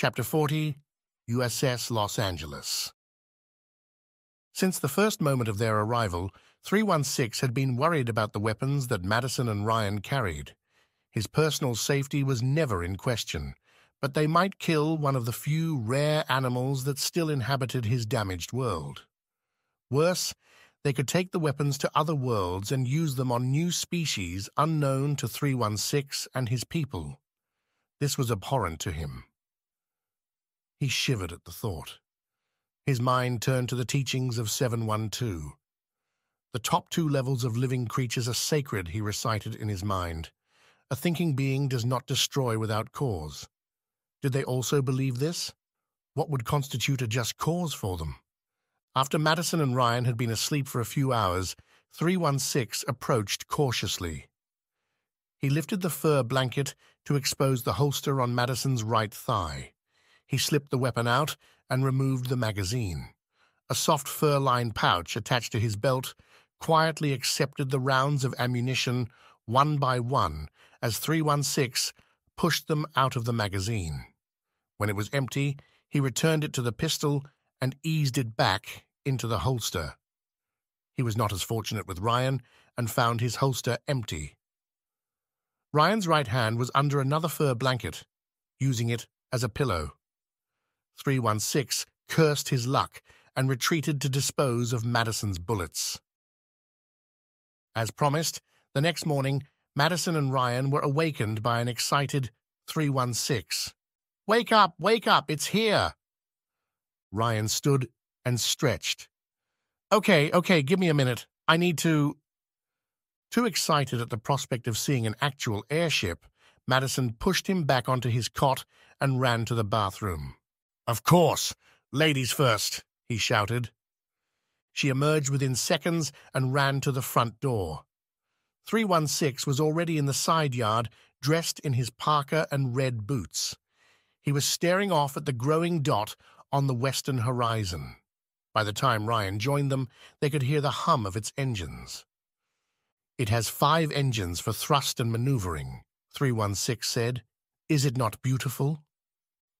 Chapter 40, USS Los Angeles. Since the first moment of their arrival, 316 had been worried about the weapons that Madison and Ryan carried. His personal safety was never in question, but they might kill one of the few rare animals that still inhabited his damaged world. Worse, they could take the weapons to other worlds and use them on new species unknown to 316 and his people. This was abhorrent to him. He shivered at the thought. His mind turned to the teachings of 712. The top 2 levels of living creatures are sacred, he recited in his mind. A thinking being does not destroy without cause. Did they also believe this? What would constitute a just cause for them? After Madison and Ryan had been asleep for a few hours, 316 approached cautiously. He lifted the fur blanket to expose the holster on Madison's right thigh. He slipped the weapon out and removed the magazine. A soft fur-lined pouch attached to his belt quietly accepted the rounds of ammunition one by one as 316 pushed them out of the magazine. When it was empty, he returned it to the pistol and eased it back into the holster. He was not as fortunate with Ryan and found his holster empty. Ryan's right hand was under another fur blanket, using it as a pillow. 316 cursed his luck and retreated to dispose of Madison's bullets. As promised, the next morning, Madison and Ryan were awakened by an excited 316. Wake up, it's here!" Ryan stood and stretched. Okay, give me a minute. I need to—" Too excited at the prospect of seeing an actual airship, Madison pushed him back onto his cot and ran to the bathroom. "Of course, ladies first," he shouted. She emerged within seconds and ran to the front door. 316 was already in the side yard, dressed in his parka and red boots. He was staring off at the growing dot on the western horizon. By the time Ryan joined them, they could hear the hum of its engines. "It has 5 engines for thrust and maneuvering," 316 said. "Is it not beautiful?"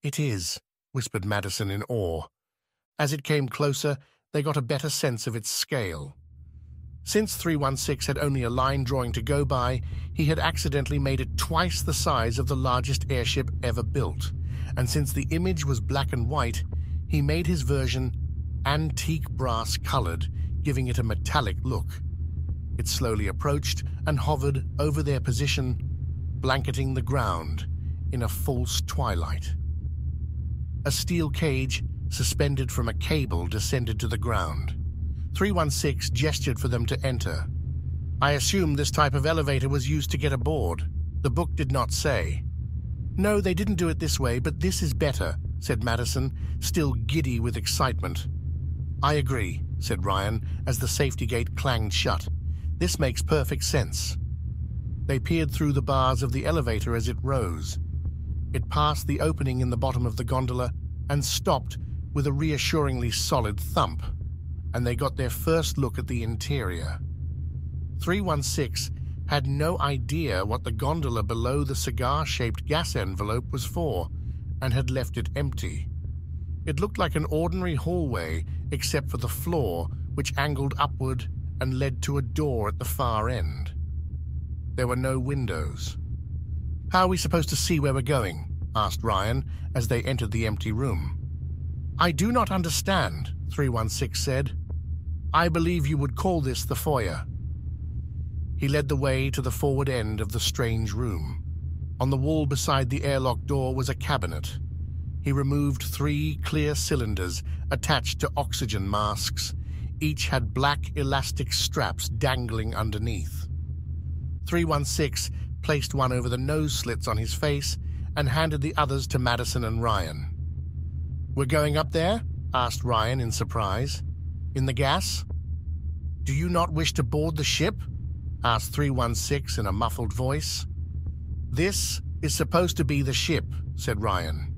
"It is," whispered Madison in awe. As it came closer, they got a better sense of its scale. Since 316 had only a line drawing to go by, he had accidentally made it twice the size of the largest airship ever built, and since the image was black and white, he made his version antique brass-colored, giving it a metallic look. It slowly approached and hovered over their position, blanketing the ground in a false twilight. A steel cage, suspended from a cable, descended to the ground. 316 gestured for them to enter. "I assume this type of elevator was used to get aboard. The book did not say." "No, they didn't do it this way, but this is better," said Madison, still giddy with excitement. "I agree," said Ryan, as the safety gate clanged shut. "This makes perfect sense." They peered through the bars of the elevator as it rose. It passed the opening in the bottom of the gondola and stopped with a reassuringly solid thump, and they got their first look at the interior. 316 had no idea what the gondola below the cigar-shaped gas envelope was for, and had left it empty. It looked like an ordinary hallway, except for the floor, which angled upward and led to a door at the far end. There were no windows. "How are we supposed to see where we're going?" asked Ryan as they entered the empty room. "I do not understand," 316 said. "I believe you would call this the foyer." He led the way to the forward end of the strange room. On the wall beside the airlock door was a cabinet. He removed 3 clear cylinders attached to oxygen masks. Each had black elastic straps dangling underneath. 316 placed one over the nose slits on his face and handed the others to Madison and Ryan. "We're going up there?" asked Ryan in surprise. "In the gas?" "Do you not wish to board the ship?" asked 316 in a muffled voice. "This is supposed to be the ship," said Ryan.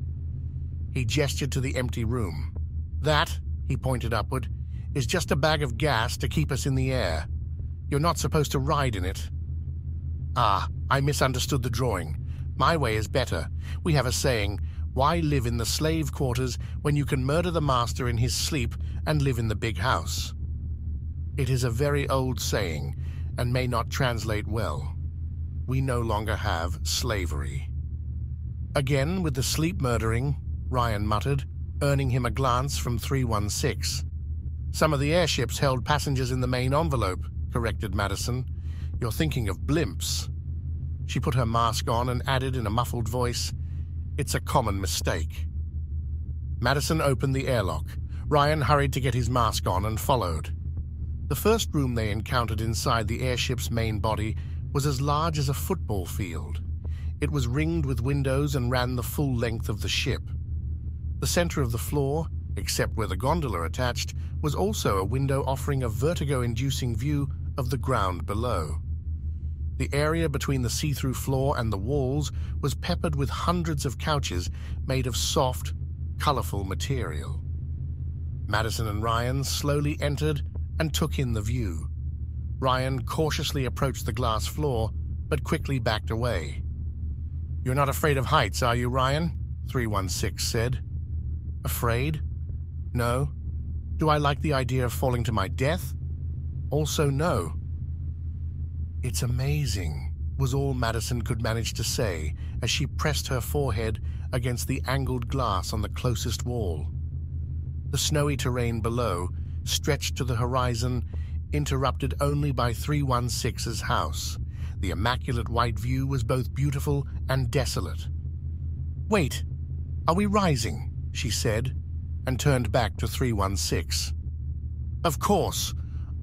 He gestured to the empty room. "That," he pointed upward, "is just a bag of gas to keep us in the air. You're not supposed to ride in it." "Ah, I misunderstood the drawing. My way is better. We have a saying, Why live in the slave quarters when you can murder the master in his sleep and live in the big house? It is a very old saying and may not translate well. We no longer have slavery. Again with the sleep murdering, Ryan muttered, earning him a glance from 316. Some of the airships held passengers in the main envelope, corrected Madison. You're thinking of blimps. She put her mask on and added in a muffled voice, It's a common mistake. Madison opened the airlock. Ryan hurried to get his mask on and followed. The first room they encountered inside the airship's main body was as large as a football field. It was ringed with windows and ran the full length of the ship. The center of the floor, except where the gondola attached, was also a window offering a vertigo-inducing view of the ground below. The area between the see-through floor and the walls was peppered with hundreds of couches made of soft, colorful material. Madison and Ryan slowly entered and took in the view. Ryan cautiously approached the glass floor, but quickly backed away. You're not afraid of heights, are you, Ryan? 316 said. Afraid? No. Do I like the idea of falling to my death? Also no. It's amazing, was all Madison could manage to say as she pressed her forehead against the angled glass on the closest wall. The snowy terrain below stretched to the horizon, interrupted only by 316's house. The immaculate white view was both beautiful and desolate. Wait, are we rising? She said, and turned back to 316. Of course,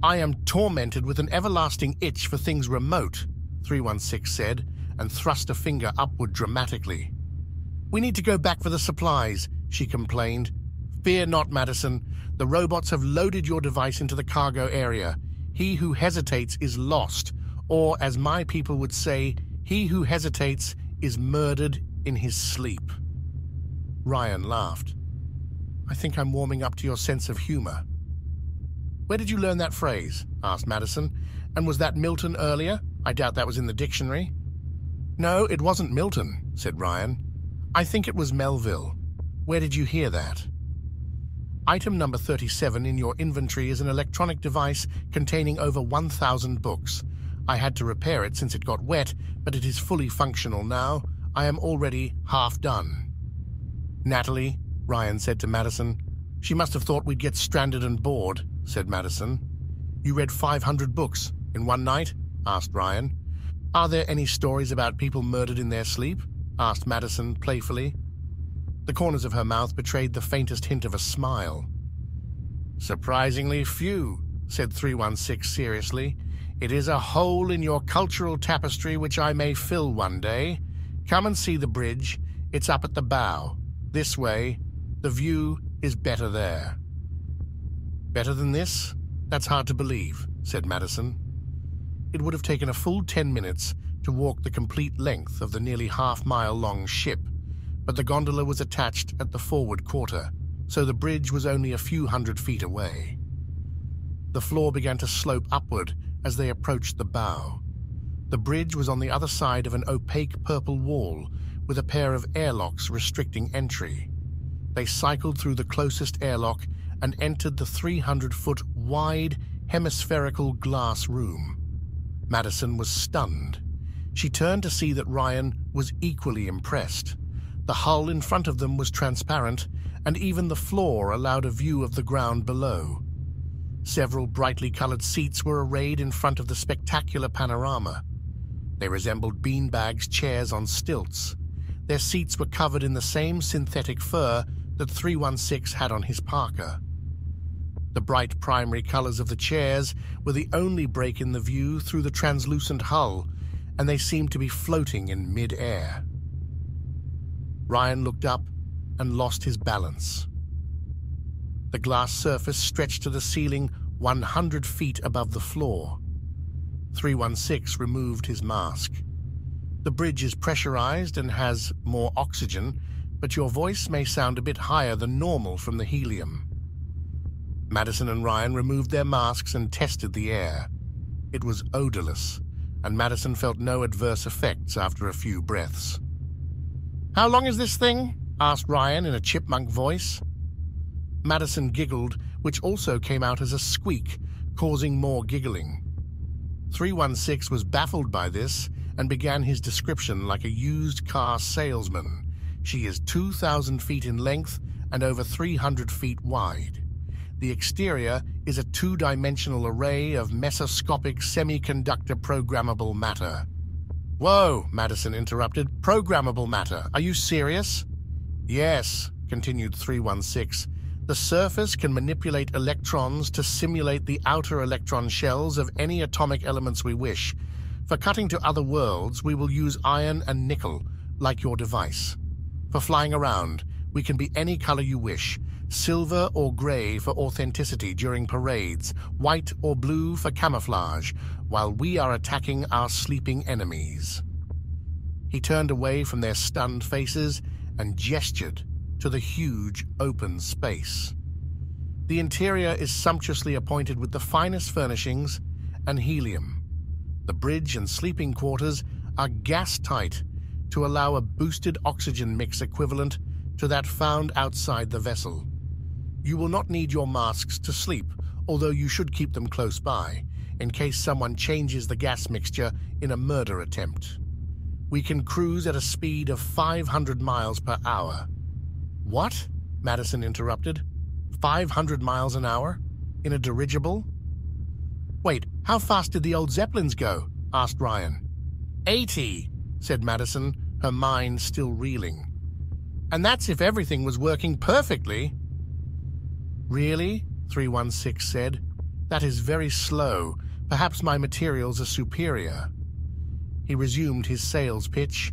I am tormented with an everlasting itch for things remote, 316 said, and thrust a finger upward dramatically. We need to go back for the supplies, she complained. Fear not, Madison. The robots have loaded your device into the cargo area. He who hesitates is lost, or, as my people would say, he who hesitates is murdered in his sleep. Ryan laughed. I think I'm warming up to your sense of humor. Where did you learn that phrase? Asked Madison. And was that Milton earlier? I doubt that was in the dictionary. No, it wasn't Milton, said Ryan. I think it was Melville. Where did you hear that? Item number 37 in your inventory is an electronic device containing over 1,000 books. I had to repair it since it got wet, but it is fully functional now. I am already half done. Natalie, Ryan said to Madison. She must have thought we'd get stranded and bored, said Madison. You read 500 books in one night? Asked Ryan. Are there any stories about people murdered in their sleep? Asked Madison playfully. The corners of her mouth betrayed the faintest hint of a smile. Surprisingly few, said 316 seriously. It is a hole in your cultural tapestry which I may fill one day. Come and see the bridge. It's up at the bow. This way. The view is better there. Better than this? That's hard to believe, said Madison. It would have taken a full 10 minutes to walk the complete length of the nearly half-mile-long ship, but the gondola was attached at the forward quarter, so the bridge was only a few hundred feet away. The floor began to slope upward as they approached the bow. The bridge was on the other side of an opaque purple wall with a pair of airlocks restricting entry. They cycled through the closest airlock and entered the 300-foot wide, hemispherical glass room. Madison was stunned. She turned to see that Ryan was equally impressed. The hull in front of them was transparent, and even the floor allowed a view of the ground below. Several brightly colored seats were arrayed in front of the spectacular panorama. They resembled beanbags chairs on stilts. Their seats were covered in the same synthetic fur that 316 had on his parka. The bright primary colors of the chairs were the only break in the view through the translucent hull, and they seemed to be floating in mid-air. Ryan looked up and lost his balance. The glass surface stretched to the ceiling 100 feet above the floor. 316 removed his mask. The bridge is pressurized and has more oxygen, but your voice may sound a bit higher than normal from the helium. Madison and Ryan removed their masks and tested the air. It was odorless, and Madison felt no adverse effects after a few breaths. How long is this thing? asked Ryan in a chipmunk voice. Madison giggled, which also came out as a squeak, causing more giggling. 316 was baffled by this and began his description like a used car salesman. She is 2,000 feet in length and over 300 feet wide. The exterior is a two-dimensional array of mesoscopic semiconductor programmable matter. Whoa, Madison interrupted. Programmable matter. Are you serious? Yes, continued 316. The surface can manipulate electrons to simulate the outer electron shells of any atomic elements we wish. For cutting to other worlds, we will use iron and nickel, like your device. For flying around, we can be any color you wish, silver or gray for authenticity during parades, white or blue for camouflage, while we are attacking our sleeping enemies. He turned away from their stunned faces and gestured to the huge open space. The interior is sumptuously appointed with the finest furnishings and helium. The bridge and sleeping quarters are gas-tight to allow a boosted oxygen mix equivalent to that found outside the vessel. You will not need your masks to sleep, although you should keep them close by, in case someone changes the gas mixture in a murder attempt. We can cruise at a speed of 500 miles per hour. What? Madison interrupted. 500 miles an hour? In a dirigible? Wait, how fast did the old Zeppelins go? Asked Ryan. 80, said Madison, her mind still reeling. And that's if everything was working perfectly. Really? 316 said. That is very slow. Perhaps my materials are superior. He resumed his sales pitch.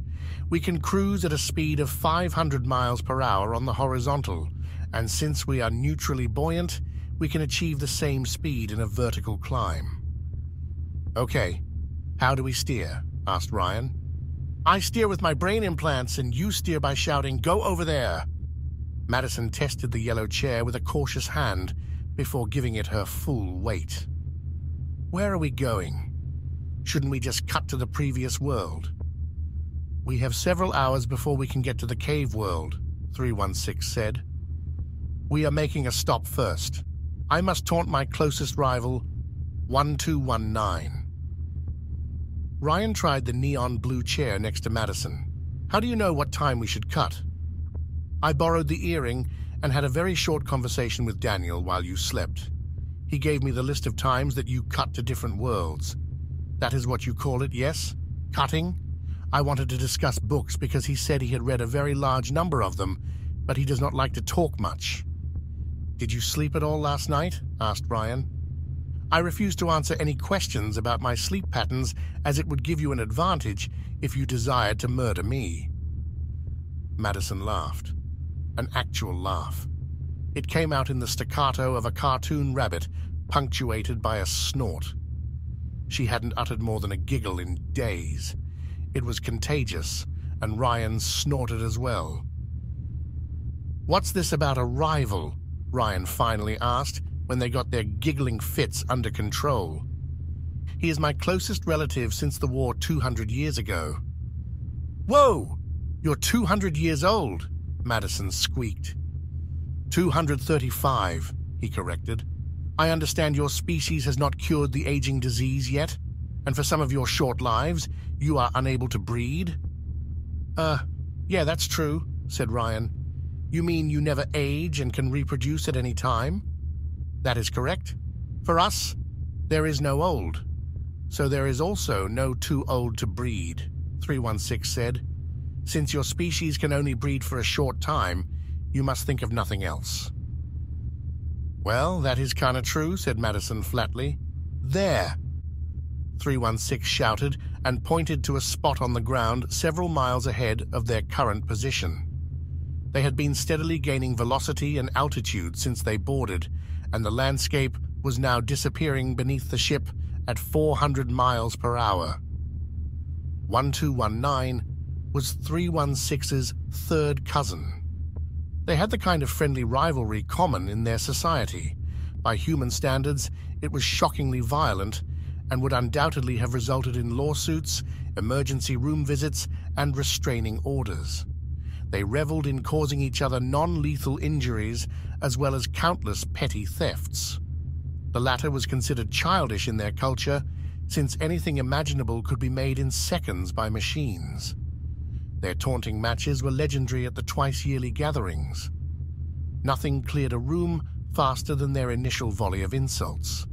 We can cruise at a speed of 500 miles per hour on the horizontal, and since we are neutrally buoyant, we can achieve the same speed in a vertical climb. Okay, how do we steer? Asked Ryan. I steer with my brain implants and you steer by shouting, "Go over there!" Madison tested the yellow chair with a cautious hand before giving it her full weight. Where are we going? Shouldn't we just cut to the previous world? We have several hours before we can get to the cave world, 316 said. We are making a stop first. I must taunt my closest rival, 1219. Ryan tried the neon blue chair next to Madison. How do you know what time we should cut? I borrowed the earring and had a very short conversation with Daniel while you slept. He gave me the list of times that you cut to different worlds. That is what you call it, yes? Cutting? I wanted to discuss books because he said he had read a very large number of them, but he does not like to talk much. Did you sleep at all last night? Asked Ryan. I refused to answer any questions about my sleep patterns, as it would give you an advantage if you desired to murder me. Madison laughed. An actual laugh. It came out in the staccato of a cartoon rabbit, punctuated by a snort. She hadn't uttered more than a giggle in days. It was contagious, and Ryan snorted as well. What's this about a rival? Ryan finally asked, when they got their giggling fits under control. He is my closest relative since the war 200 years ago. Whoa! You're 200 years old, Madison squeaked. 235, he corrected. I understand your species has not cured the aging disease yet, and for some of your short lives, you are unable to breed? Yeah, that's true, said Ryan. You mean you never age and can reproduce at any time? That is correct. For us, there is no old. So there is also no too old to breed, 316 said. Since your species can only breed for a short time, you must think of nothing else. Well, that is kinda true, said Madison flatly. There! 316 shouted and pointed to a spot on the ground several miles ahead of their current position. They had been steadily gaining velocity and altitude since they boarded, and the landscape was now disappearing beneath the ship at 400 miles per hour. 1219 was 316's third cousin. They had the kind of friendly rivalry common in their society. By human standards, it was shockingly violent and would undoubtedly have resulted in lawsuits, emergency room visits, and restraining orders. They reveled in causing each other non-lethal injuries as well as countless petty thefts. The latter was considered childish in their culture, since anything imaginable could be made in seconds by machines. Their taunting matches were legendary at the twice-yearly gatherings. Nothing cleared a room faster than their initial volley of insults.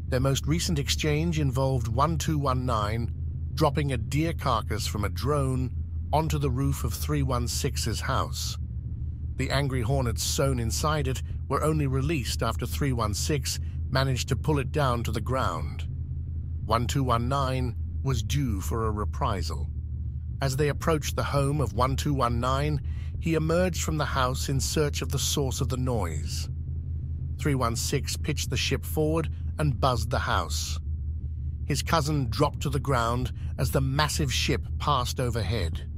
Their most recent exchange involved 1219 dropping a deer carcass from a drone onto the roof of 316's house. The angry hornets sewn inside it were only released after 316 managed to pull it down to the ground. 1219 was due for a reprisal. As they approached the home of 1219, he emerged from the house in search of the source of the noise. 316 pitched the ship forward and buzzed the house. His cousin dropped to the ground as the massive ship passed overhead.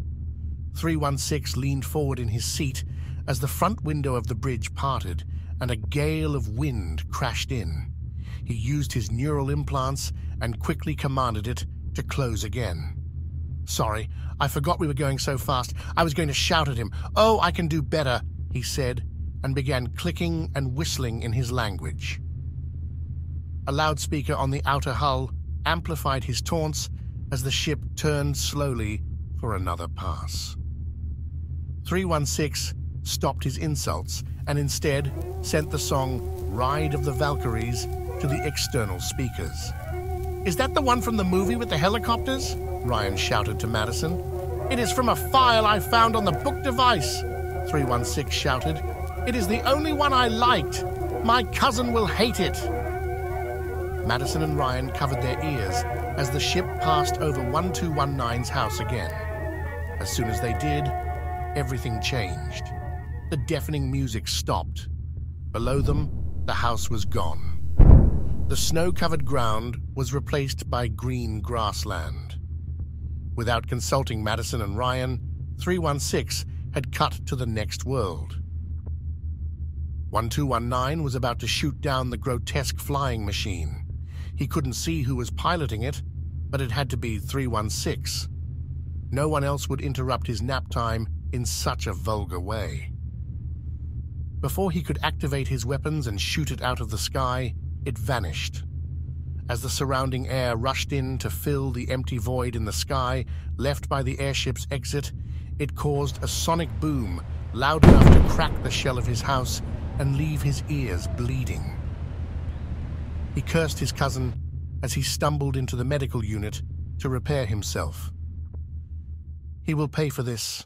316 leaned forward in his seat as the front window of the bridge parted and a gale of wind crashed in. He used his neural implants and quickly commanded it to close again. "Sorry, I forgot we were going so fast. I was going to shout at him. 'Oh, I can do better,' he said, and began clicking and whistling in his language. A loudspeaker on the outer hull amplified his taunts as the ship turned slowly for another pass. 316 stopped his insults and instead sent the song Ride of the Valkyries to the external speakers. "Is that the one from the movie with the helicopters?" Ryan shouted to Madison. "It is from a file I found on the book device," 316 shouted. "It is the only one I liked. My cousin will hate it." Madison and Ryan covered their ears as the ship passed over 1219's house again. As soon as they did, everything changed. The deafening music stopped. Below them, the house was gone. The snow-covered ground was replaced by green grassland. Without consulting Madison and Ryan, 316 had cut to the next world. 1219 was about to shoot down the grotesque flying machine. He couldn't see who was piloting it, but it had to be 316. No one else would interrupt his nap time in such a vulgar way. Before he could activate his weapons and shoot it out of the sky, it vanished. As the surrounding air rushed in to fill the empty void in the sky left by the airship's exit, it caused a sonic boom loud enough to crack the shell of his house and leave his ears bleeding. He cursed his cousin as he stumbled into the medical unit to repair himself. "He will pay for this,"